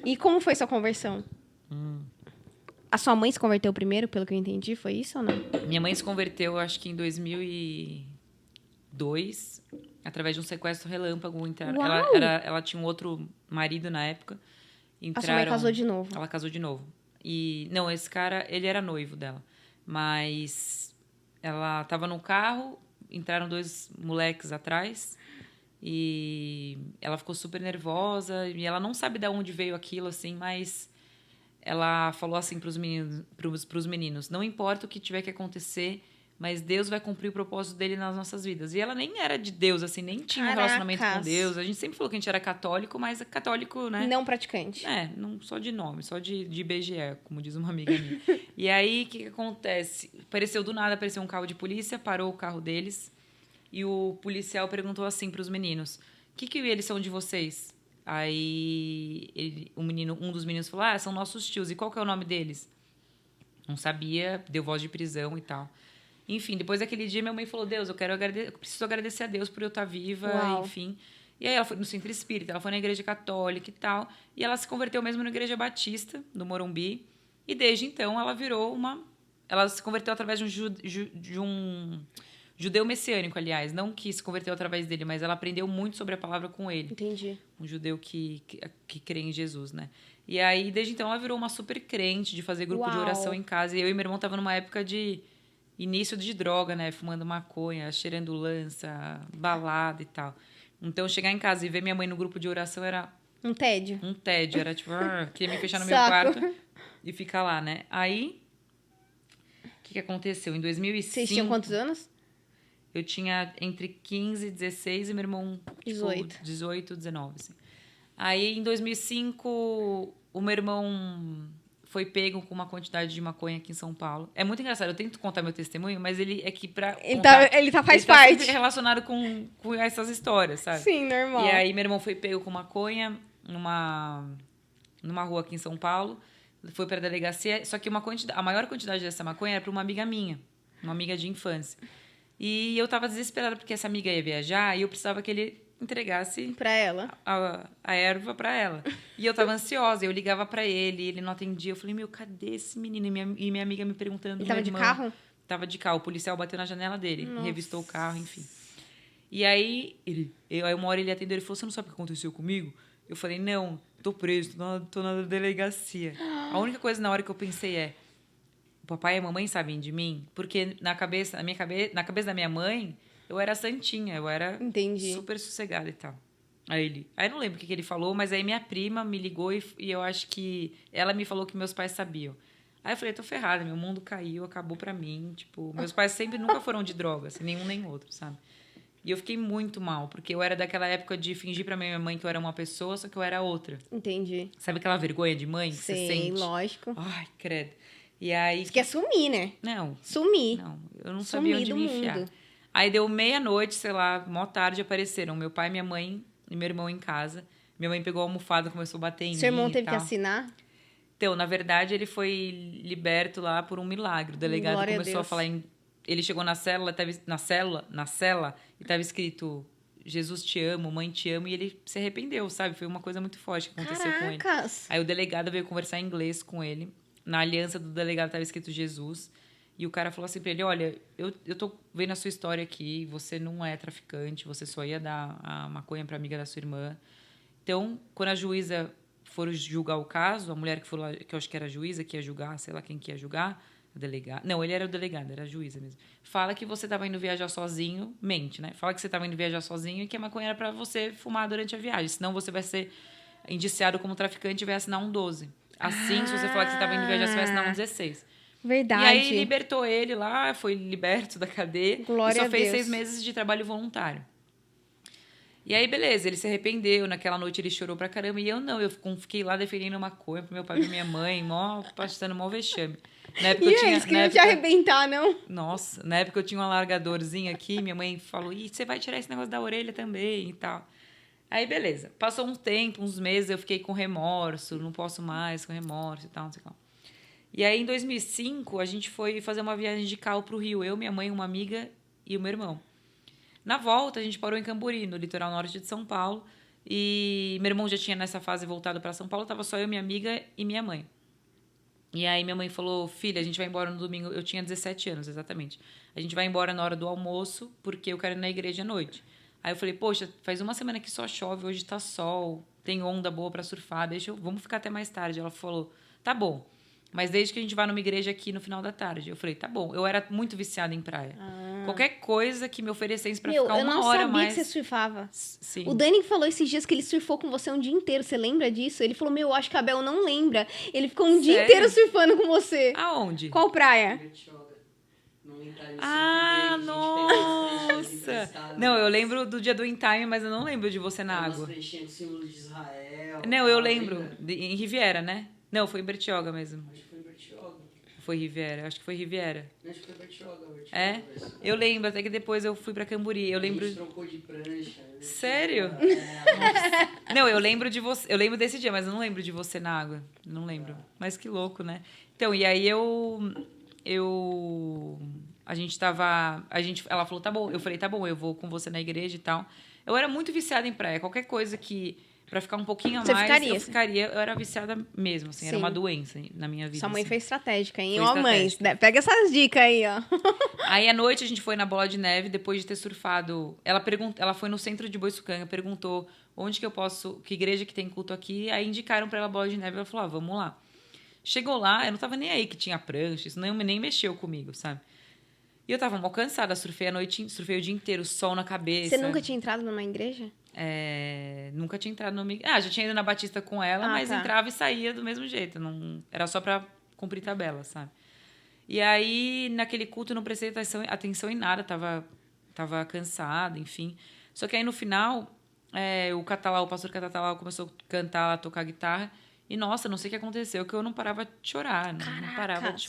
E como foi sua conversão? A sua mãe se converteu primeiro, pelo que eu entendi, foi isso ou não? Minha mãe se converteu, acho que em 2002, através de um sequestro relâmpago. Uau! Ela tinha um outro marido na época. A sua mãe casou de novo. Ela casou de novo. E, não, esse cara, ele era noivo dela. Mas ela tava no carro, entraram 2 moleques atrás e ela ficou super nervosa. E ela não sabe de onde veio aquilo, assim, mas ela falou assim pros meninos, não importa o que tiver que acontecer, mas Deus vai cumprir o propósito dele nas nossas vidas. E ela nem era de Deus, assim, nem tinha um relacionamento com Deus. A gente sempre falou que a gente era católico, mas é católico, né? Não praticante. Não só de nome, só de IBGE, como diz uma amiga minha. E aí, o que acontece? Apareceu um carro de polícia, parou o carro deles, e o policial perguntou assim pros meninos, o que eles são de vocês? Aí um dos meninos falou, são nossos tios. E qual que é o nome deles? Não sabia, deu voz de prisão e tal. Enfim, depois daquele dia, minha mãe falou, Deus, eu preciso agradecer a Deus por eu estar viva, Uau. enfim. E aí ela foi no centro espírita, ela foi na igreja católica e tal. E ela se converteu mesmo na igreja batista, do Morumbi. E desde então, ela virou ela se converteu através de um judeu messiânico, aliás. Não que se converteu através dele, mas ela aprendeu muito sobre a palavra com ele. Entendi. Um judeu que crê em Jesus, né? E aí, desde então, ela virou uma super crente de fazer grupo de oração em casa. E eu e meu irmão tava numa época de início de droga, né? Fumando maconha, cheirando lança, balada e tal. Então, chegar em casa e ver minha mãe no grupo de oração era... Um tédio. Era tipo... queria me fechar no meu quarto e ficar lá, né? Aí, o que aconteceu? Em 2005... Vocês tinham quantos anos? Eu tinha entre 15 e 16 e meu irmão, 18, 19, assim. Aí, em 2005, o meu irmão foi pego com uma quantidade de maconha aqui em São Paulo. É muito engraçado, eu tento contar meu testemunho, mas ele é que pra contar... Ele faz parte. Sempre relacionado com essas histórias, sabe? Sim, normal. E aí, meu irmão foi pego com maconha numa rua aqui em São Paulo. Foi pra delegacia, só que a maior quantidade dessa maconha era pra uma amiga minha, uma amiga de infância. E eu tava desesperada porque essa amiga ia viajar e eu precisava que ele entregasse pra ela a erva pra ela. E eu tava ansiosa, eu ligava pra ele, ele não atendia. Eu falei, cadê esse menino? E minha amiga me perguntando... Ele tava de carro? Tava de carro. O policial bateu na janela dele, revistou o carro, enfim. E aí, uma hora ele atendeu, ele falou, você não sabe o que aconteceu comigo? Eu falei, não, tô preso, tô na delegacia. A única coisa na hora que eu pensei é, o papai e a mamãe sabem de mim? Porque na cabeça da minha mãe, eu era santinha, eu era super sossegada e tal. Aí eu não lembro o que ele falou, mas aí minha prima me ligou e eu acho que ela me falou que meus pais sabiam. Aí eu falei, tô ferrada, meu mundo caiu, acabou pra mim. Tipo, meus pais nunca foram de droga, assim, nenhum nem outro, sabe? E eu fiquei muito mal, porque eu era daquela época de fingir pra minha mãe que eu era uma pessoa, só que eu era outra. Entendi. Sabe aquela vergonha de mãe que você sente? Sim, lógico. Ai, credo. E aí... Você quer sumir, né? Não. Sumir. Não, eu não sabia onde me enfiar. Aí deu meia-noite, sei lá, mó tarde, apareceram meu pai, minha mãe e meu irmão em casa. Minha mãe pegou a almofada, começou a bater em mim. Seu irmão teve que assinar? Então, na verdade, ele foi liberto lá por um milagre. O delegado Glória começou a falar em... Ele chegou na cela e estava escrito Jesus te amo, mãe te amo, e ele se arrependeu, sabe? Foi uma coisa muito forte que aconteceu com ele. Aí o delegado veio conversar em inglês com ele. Na aliança do delegado estava escrito Jesus. E o cara falou assim pra ele, olha, eu tô vendo a sua história aqui, você não é traficante, você só ia dar a maconha pra amiga da sua irmã. Então, quando a juíza for julgar o caso, a mulher que foi lá, que eu acho que era a juíza, que ia julgar, sei lá quem que ia julgar, a delegada. Não, ele era o delegado, era a juíza mesmo. Fala que você estava indo viajar sozinho, mente, né? Fala que você estava indo viajar sozinho e que a maconha era para você fumar durante a viagem. Senão você vai ser indiciado como traficante e vai assinar um 12. Assim, se você falar que você estava indo viajar, você vai assinar um 16. Verdade. E aí libertou ele lá, foi liberto da cadeia. Glória e só fez a Deus. 6 meses de trabalho voluntário. E aí, beleza, ele se arrependeu. Naquela noite ele chorou pra caramba. E eu não, eu fiquei lá defendendo maconha pro meu pai e pra minha mãe, passando mó vexame. Na época e eles queriam te arrebentar, não? Nossa, na época eu tinha um alargadorzinho aqui, minha mãe falou, você vai tirar esse negócio da orelha também e tal. Aí, beleza. Passou um tempo, uns meses, eu fiquei com remorso, não posso mais com remorso e tal, não sei o que. E aí, em 2005, a gente foi fazer uma viagem de carro pro Rio. Eu, minha mãe, uma amiga e o meu irmão. Na volta, a gente parou em Cambori, no litoral norte de São Paulo. E meu irmão já tinha, nessa fase, voltado para São Paulo. Tava só eu, minha amiga e minha mãe. E aí minha mãe falou, filha, a gente vai embora no domingo. Eu tinha 17 anos, exatamente. A gente vai embora na hora do almoço, porque eu quero ir na igreja à noite. Aí eu falei, poxa, faz uma semana que só chove, hoje tá sol, tem onda boa para surfar, vamos ficar até mais tarde. Ela falou, tá bom. Mas desde que a gente vá numa igreja aqui no final da tarde. Eu falei, tá bom. Eu era muito viciada em praia. Qualquer coisa que me oferecesse pra ficar uma hora mais... Eu não sabia que você surfava. Sim. O Dani falou esses dias que ele surfou com você um dia inteiro. Você lembra disso? Ele falou, acho que a Bel não lembra. Ele ficou um dia inteiro surfando com você. Aonde? Qual praia? Nossa! Não, eu lembro do dia do In Time, mas eu não lembro de você na água. Não, eu lembro. Em Riviera, né? Não, foi em Bertioga mesmo. Acho que foi em Bertioga. Foi Riviera, acho que foi Riviera. Acho que foi Bertioga. É? Eu lembro, até que depois eu fui pra Camburi. Eu lembro... A gente trocou de prancha. Sério? Não, eu lembro de você. Eu lembro desse dia, mas eu não lembro de você na água. Não lembro. Mas que louco, né? Então, e aí ela falou, tá bom. Eu falei, tá bom, eu vou com você na igreja e tal. Eu era muito viciada em praia. Qualquer coisa que... Pra ficar um pouquinho a mais, eu ficaria. Eu era viciada mesmo, assim. Sim. Era uma doença na minha vida. Sua mãe assim. foi estratégica, hein? Ó, mãe, pega essas dicas aí, ó. Aí, à noite, a gente foi na Bola de Neve, depois de ter surfado. Ela foi no centro de Boiçucanga, perguntou onde que eu posso... Que igreja que tem culto aqui. Aí, indicaram pra ela a Bola de Neve. Ela falou, vamos lá. Chegou lá, eu não tava nem aí que tinha prancha. Isso nem mexeu comigo, sabe? E eu tava mal cansada. Surfei a noite, surfei o dia inteiro, sol na cabeça. Você nunca tinha entrado numa igreja? Nunca tinha entrado no... já tinha ido na Batista com ela, mas entrava e saía do mesmo jeito. Não, era só pra cumprir tabela, sabe? E aí, naquele culto, eu não prestei atenção em nada. Tava cansada, enfim. Só que aí, no final, o pastor Catalau começou a cantar, a tocar guitarra. E, nossa, não sei o que aconteceu, que eu não parava de chorar. Não parava de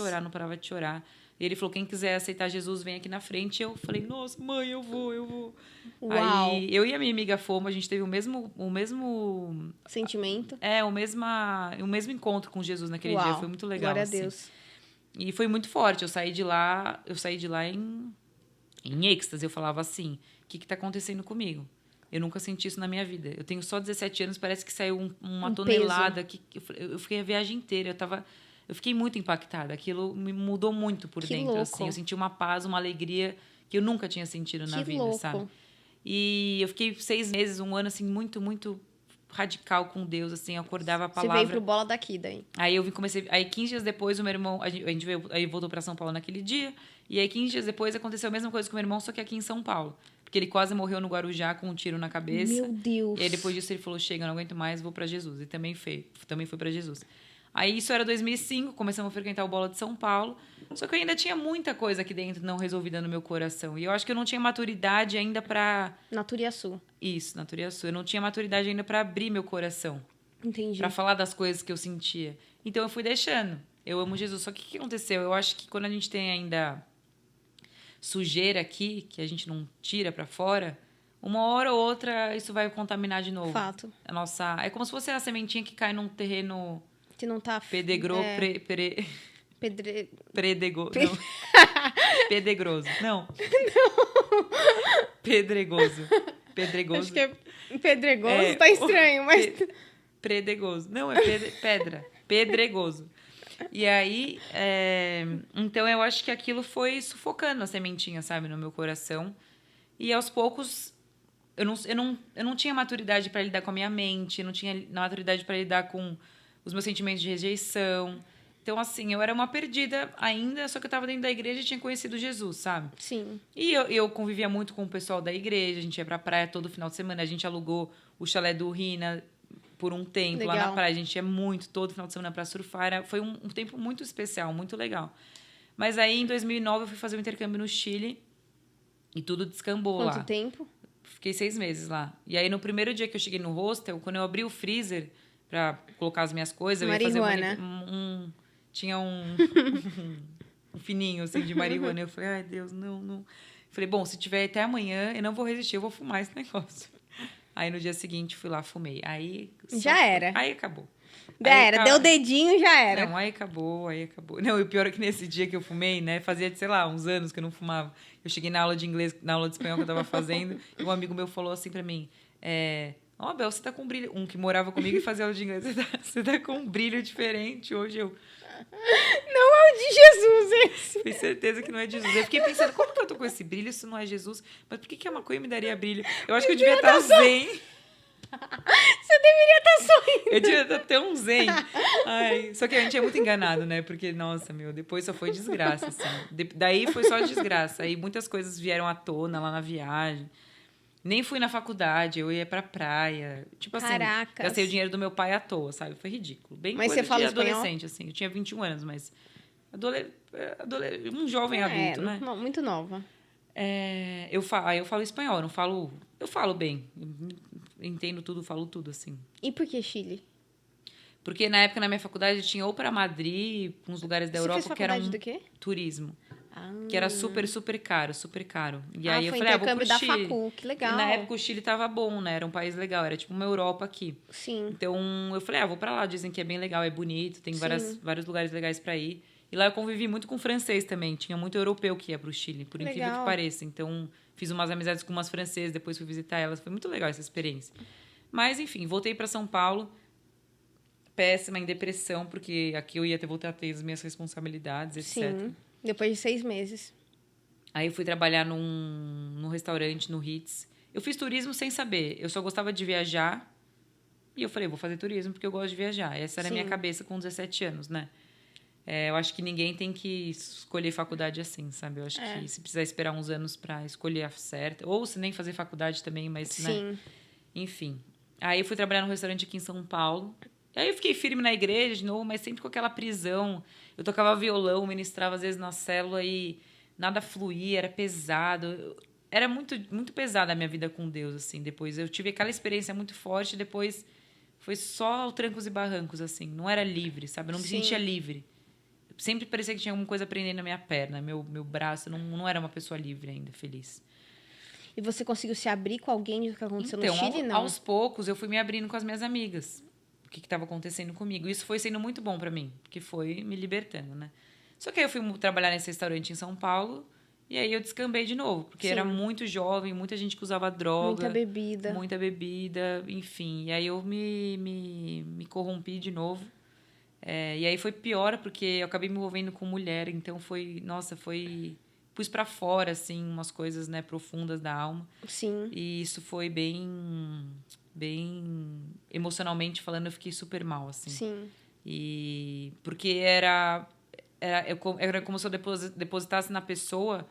chorar. E ele falou, quem quiser aceitar Jesus, vem aqui na frente. Eu falei, nossa, mãe, eu vou. Uau. Aí, eu e a minha amiga fomos, a gente teve o mesmo sentimento. O mesmo encontro com Jesus naquele dia. Foi muito legal. Glória a Deus. E foi muito forte. Eu saí de lá em êxtase. Eu falava assim, o que tá acontecendo comigo? Eu nunca senti isso na minha vida. Eu tenho só 17 anos, parece que saiu uma tonelada. Eu fiquei a viagem inteira, eu fiquei muito impactada. Aquilo me mudou muito por dentro. Louco. Assim. Eu senti uma paz, uma alegria que eu nunca tinha sentido na vida, louco. sabe? E eu fiquei 6 meses, um ano, assim, muito, muito radical com Deus, assim. Eu acordava a palavra... Você veio pro Bola daqui, daí. Aí Aí 15 dias depois, o meu irmão... A gente veio, aí voltou pra São Paulo naquele dia. E aí 15 dias depois aconteceu a mesma coisa com o meu irmão, só que aqui em São Paulo. Porque ele quase morreu no Guarujá com um tiro na cabeça. Meu Deus! E aí depois disso ele falou, chega, eu não aguento mais, vou pra Jesus. E também foi pra Jesus. Aí isso era 2005, começamos a frequentar o Bola de São Paulo. Só que eu ainda tinha muita coisa aqui dentro não resolvida no meu coração. E eu acho que eu não tinha maturidade ainda pra... Naturiaçu. Isso, Naturiaçu. Eu não tinha maturidade ainda pra abrir meu coração. Entendi. Pra falar das coisas que eu sentia. Então eu fui deixando. Eu amo Jesus. Só que o que aconteceu? Eu acho que quando a gente tem ainda sujeira aqui, que a gente não tira pra fora... Uma hora ou outra isso vai contaminar de novo. Fato. É como se fosse a sementinha que cai num terreno... Que não tá... Pedregoso. Não. Pedregoso. Acho que é pedregoso, tá estranho, mas... Pedregoso. Não, é pedra. Pedregoso. E aí, então eu acho que aquilo foi sufocando a sementinha, sabe, no meu coração. E aos poucos, eu não tinha maturidade para lidar com a minha mente, não tinha maturidade para lidar com os meus sentimentos de rejeição. Então, assim, eu era uma perdida ainda, só que eu estava dentro da igreja e tinha conhecido Jesus, sabe? Sim. E eu convivia muito com o pessoal da igreja, a gente ia pra praia todo final de semana, a gente alugou o chalé do Rina por um tempo. Legal. Lá na praia, a gente ia muito, todo final de semana para surfar. Foi um tempo muito especial, muito legal. Mas aí, em 2009, eu fui fazer um intercâmbio no Chile e tudo descambou lá. Quanto tempo? Fiquei 6 meses lá. E aí, no primeiro dia que eu cheguei no hostel, quando eu abri o freezer para colocar as minhas coisas, marihuana. Eu ia fazer tinha um fininho, assim, de marihuana. Eu falei, ai, Deus, não. Falei, bom, se tiver até amanhã, eu não vou resistir, eu vou fumar esse negócio. Aí, no dia seguinte, fui lá, fumei. Aí... Já era. Aí, acabou. Deu o dedinho, já era. Não, aí acabou. Não, e o pior é que nesse dia que eu fumei, né, fazia, sei lá, uns anos que eu não fumava. Eu cheguei na aula de inglês, na aula de espanhol que eu tava fazendo, e um amigo meu falou assim pra mim, Ó, Bel, você tá com um brilho... Um que morava comigo e fazia aula de inglês. Você tá com um brilho diferente hoje. Eu... Não é o de Jesus esse. Tenho certeza que não é de Jesus. Eu fiquei pensando, como que eu tô com esse brilho se não é Jesus? Mas por que a maconha me daria brilho? Eu acho que eu devia estar zen. Você deveria estar sorrindo. Eu devia estar tão zen. Ai, só que a gente é muito enganado, né? Porque, nossa, depois só foi desgraça, assim. Daí foi só desgraça. Aí muitas coisas vieram à tona lá na viagem. Nem fui na faculdade, eu ia pra praia. Tipo assim, Caracas. gastei o dinheiro do meu pai à toa, sabe? Foi ridículo. Bem mas coisa você fala de adolescente, espanhol? assim. Eu tinha 21 anos, mas... um jovem adulto, né? Muito nova. Eu falo espanhol, eu não falo... Eu falo bem. Eu entendo tudo, falo tudo, assim. E por que Chile? Porque na época, na minha faculdade, eu tinha ou pra Madrid, uns lugares da Europa, que era do quê? turismo. Que era super, super caro, super caro. E aí eu foi falei, vou pro da Chile. facu, que legal. E na época o Chile tava bom, né? Era um país legal, era tipo uma Europa aqui. Sim. Então eu falei, vou pra lá, dizem que é bem legal, é bonito, tem vários lugares legais pra ir. E lá eu convivi muito com francês também, tinha muito europeu que ia pro Chile, por incrível que pareça. Então fiz umas amizades com umas francesas, depois fui visitar elas, foi muito legal essa experiência. Mas enfim, voltei pra São Paulo, péssima, em depressão, porque aqui eu ia voltar a ter as minhas responsabilidades, etc. Sim, depois de 6 meses. Aí eu fui trabalhar num restaurante, no Ritz. Eu fiz turismo sem saber. Eu só gostava de viajar. E eu falei, vou fazer turismo porque eu gosto de viajar. Essa era a minha cabeça com 17 anos, né? Eu acho que ninguém tem que escolher faculdade assim, sabe? Eu acho que se precisar esperar uns anos pra escolher a certa. Ou se nem fazer faculdade também, mas, Sim. né? Enfim. Aí eu fui trabalhar num restaurante aqui em São Paulo. Aí eu fiquei firme na igreja de novo, mas sempre com aquela prisão. Eu tocava violão, ministrava às vezes na célula e... nada fluía, era pesado. Era muito, muito pesada a minha vida com Deus, assim. Depois eu tive aquela experiência muito forte, depois foi só trancos e barrancos, assim. Não era livre, sabe? Eu não me sentia livre. Sempre parecia que tinha alguma coisa prendendo na minha perna, meu braço. Não era uma pessoa livre ainda, feliz. E você conseguiu se abrir com alguém do que aconteceu no Chile, não? Aos poucos, eu fui me abrindo com as minhas amigas. O que estava acontecendo comigo. Isso foi sendo muito bom para mim, porque foi me libertando, né? Só que aí eu fui trabalhar nesse restaurante em São Paulo e aí eu descambei de novo, porque era muito jovem, muita gente que usava droga. Muita bebida, enfim. E aí eu me corrompi de novo. E aí foi pior, porque eu acabei me envolvendo com mulher, então pus pra fora, assim, umas coisas, né, profundas da alma. Sim. E isso foi bem emocionalmente falando, eu fiquei super mal, assim. Sim. E porque era como se eu depositasse na pessoa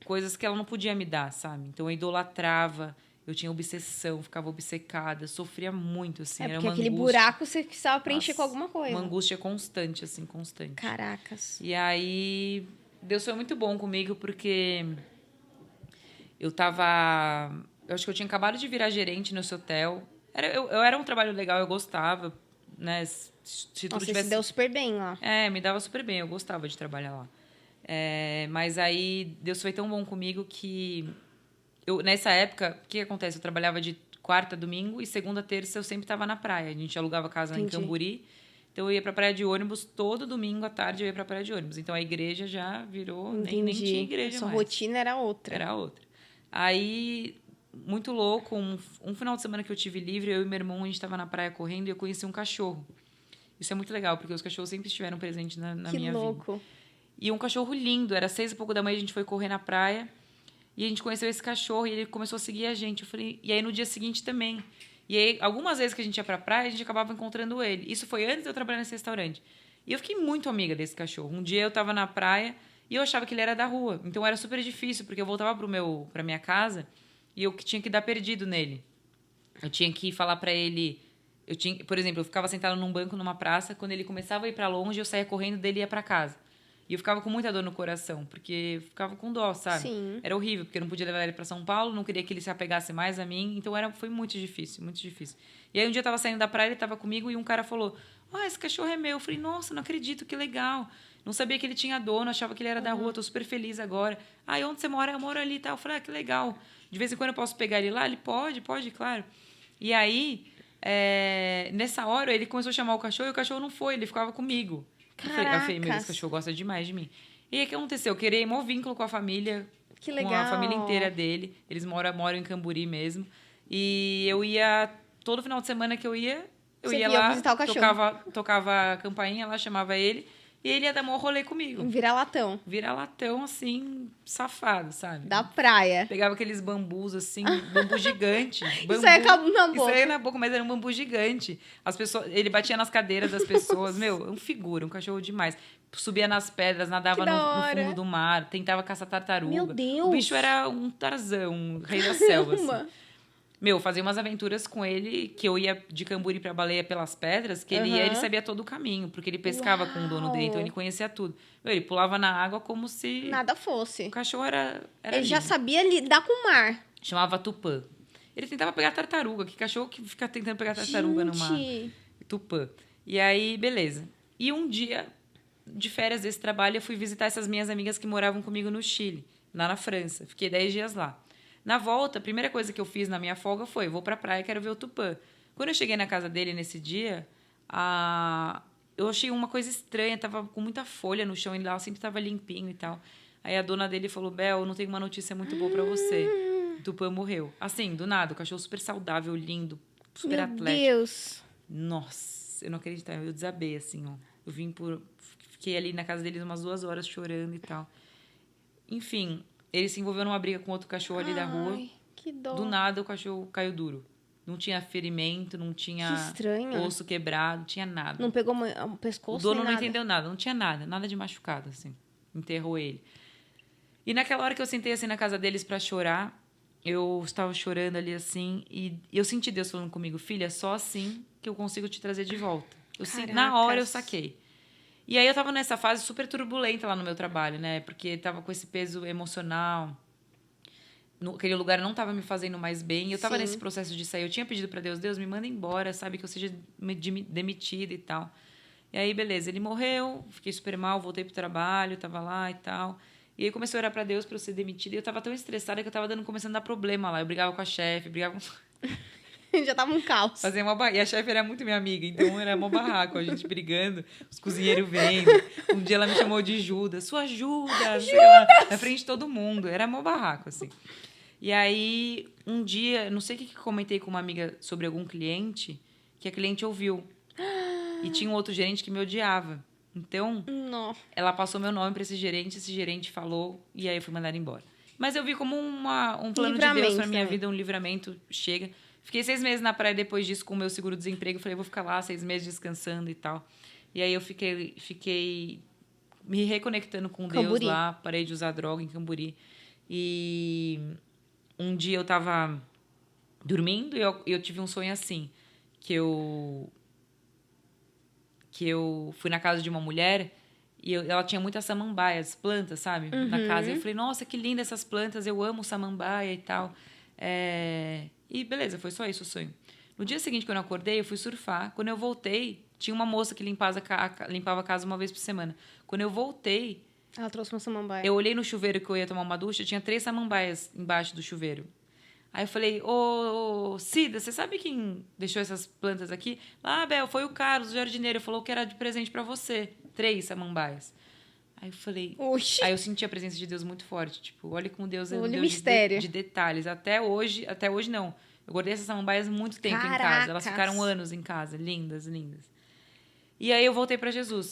coisas que ela não podia me dar, sabe? Então eu idolatrava, eu tinha obsessão, ficava obcecada, sofria muito, assim. Era porque uma aquele angústia. buraco você precisava preencher com alguma coisa. Uma angústia constante, assim, constante. Caracas. E aí, Deus foi muito bom comigo, porque eu acho que eu tinha acabado de virar gerente nesse hotel. Eu era um trabalho legal, eu gostava, né? Se tudo tivesse... se deu super bem lá. Me dava super bem, eu gostava de trabalhar lá. Mas aí, Deus foi tão bom comigo que... nessa época, o que acontece? Eu trabalhava de quarta, domingo, e segunda, terça eu sempre estava na praia. A gente alugava casa em Camburi. Então eu ia pra praia de ônibus, todo domingo à tarde eu ia pra praia de ônibus. Então a igreja já virou... Nem tinha igreja mais. Sua rotina era outra. Era outra. Aí... muito louco, um final de semana que eu tive livre, eu e meu irmão, a gente estava na praia correndo e eu conheci um cachorro. Isso é muito legal, porque os cachorros sempre estiveram presentes na minha vida. Que louco. E um cachorro lindo, era 6:00 da manhã, a gente foi correr na praia e a gente conheceu esse cachorro e ele começou a seguir a gente. Eu falei, e aí no dia seguinte também. E aí, algumas vezes que a gente ia pra praia, a gente acabava encontrando ele. Isso foi antes de eu trabalhar nesse restaurante. E eu fiquei muito amiga desse cachorro. Um dia eu tava na praia e eu achava que ele era da rua. Então era super difícil, porque eu voltava pra minha casa e eu tinha que dar perdido nele. Eu tinha que falar pra ele... por exemplo, eu ficava sentada num banco numa praça, quando ele começava a ir pra longe, eu saía correndo dele e ia pra casa. E eu ficava com muita dor no coração, porque eu ficava com dó, sabe? Sim. Era horrível, porque eu não podia levar ele pra São Paulo, não queria que ele se apegasse mais a mim, então foi muito difícil, muito difícil. E aí um dia eu tava saindo da praia, ele tava comigo e um cara falou, esse cachorro é meu. Eu falei, nossa, não acredito, que legal. Não sabia que ele tinha dono, achava que ele era da rua, tô super feliz agora. Onde você mora? Eu moro ali e tal. Eu falei, que legal. De vez em quando eu posso pegar ele lá? Ele pode, claro. E aí, nessa hora, ele começou a chamar o cachorro e o cachorro não foi, ele ficava comigo. Eu falei, esse cachorro gosta demais de mim. E aí, o que aconteceu? Eu criei um vínculo com a família. Que legal. Com a família inteira dele. Eles moram em Camburi mesmo. E eu ia, todo final de semana que eu ia Você ia ia lá, visitar o cachorro. tocava a campainha lá, chamava ele, e ele ia dar maior rolê comigo. Vira-latão. Vira-latão, assim, safado, sabe? Da praia. Pegava aqueles bambus, assim, bambu gigante. Bambu, Isso aí acabou na boca. Isso aí na boca, mas era um bambu gigante. As pessoas, ele batia nas cadeiras das pessoas. Meu, um figura, um cachorro demais. Subia nas pedras, nadava no fundo do mar, tentava caçar tartaruga. Meu Deus! O bicho era um Tarzan, um rei da selva, assim. Meu, fazia umas aventuras com ele, que eu ia de Camburi pra Baleia pelas pedras, que ele ia, ele sabia todo o caminho, porque ele pescava com o dono dele, então ele conhecia tudo. Meu, ele pulava na água como se... Nada fosse. O cachorro era ele lindo. já sabia lidar com o mar. Chamava Tupã. Ele tentava pegar tartaruga, que cachorro que fica tentando pegar tartaruga no mar. Tupã. E aí, beleza. E um dia, de férias desse trabalho, eu fui visitar essas minhas amigas que moravam comigo no Chile, lá na França. Fiquei 10 dias lá. Na volta, a primeira coisa que eu fiz na minha folga foi, vou pra praia, quero ver o Tupã. Quando eu cheguei na casa dele nesse dia, eu achei uma coisa estranha, tava com muita folha no chão, e lá sempre tava limpinho e tal. Aí a dona dele falou, Bel, não tenho uma notícia muito boa pra você. O Tupã morreu. Assim, do nada, o cachorro super saudável, lindo, super atlético. Meu Deus! Nossa, eu não acreditava, eu desabei, assim, ó. Fiquei ali na casa deles umas 2 horas chorando e tal. Enfim... Ele se envolveu numa briga com outro cachorro ali da rua. Que dó. Do nada, o cachorro caiu duro. Não tinha ferimento, não tinha osso quebrado, não tinha nada. Não pegou o pescoço, o dono não entendeu nada, não tinha nada de machucado, assim. Enterrou ele. E naquela hora que eu sentei, assim, na casa deles pra chorar, eu estava chorando ali, assim, e eu senti Deus falando comigo, filha, só assim que eu consigo te trazer de volta. Na hora eu saquei. E aí eu tava nessa fase super turbulenta lá no meu trabalho, né? Porque tava com esse peso emocional. Aquele lugar não tava me fazendo mais bem. Eu tava nesse processo de sair. Eu tinha pedido pra Deus, me manda embora, sabe? Que eu seja demitida e tal. E aí, beleza. Ele morreu, fiquei super mal, voltei pro trabalho, tava lá e tal. E aí comecei a orar pra Deus pra eu ser demitida. E eu tava tão estressada que eu tava começando a dar problema lá. Eu brigava com a chefe, brigava com... Já tava um caos. E a chefe era muito minha amiga, então era mó barraco, a gente brigando, os cozinheiros vendo. Um dia ela me chamou de Judas, sua Judas! Na frente de todo mundo, era mó barraco, assim. E aí, um dia, não sei o que comentei com uma amiga sobre algum cliente, que a cliente ouviu. E tinha um outro gerente que me odiava. Então, ela passou meu nome para esse gerente falou, e aí eu fui mandada embora. Mas eu vi como um plano de Deus pra minha vida, um livramento, chega... Fiquei 6 meses na praia depois disso com o meu seguro-desemprego. Falei, vou ficar lá 6 meses descansando e tal. E aí eu fiquei me reconectando com Deus lá. Parei de usar droga em Camburi. E um dia eu tava dormindo e eu tive um sonho assim. Que eu fui na casa de uma mulher e ela tinha muitas samambaias, plantas, sabe? Na casa. Eu falei, nossa, que linda essas plantas. Eu amo samambaia e tal. E beleza, foi só isso o sonho. No dia seguinte, quando eu acordei, eu fui surfar. Quando eu voltei, tinha uma moça que limpava a casa uma vez por semana. Quando eu voltei... Ela trouxe uma samambaia. Eu olhei no chuveiro que eu ia tomar uma ducha, tinha 3 samambaias embaixo do chuveiro. Aí eu falei, ô Cida, você sabe quem deixou essas plantas aqui? Bel, foi o Carlos, o jardineiro. Ele falou que era de presente pra você. 3 samambaias. Aí eu falei... Oxi. Aí eu senti a presença de Deus muito forte. Tipo, olha como Deus é um Deus mistério. De detalhes. Até hoje não. Eu guardei essas samambaias muito tempo em casa. Elas ficaram anos em casa. Lindas, lindas. E aí eu voltei pra Jesus.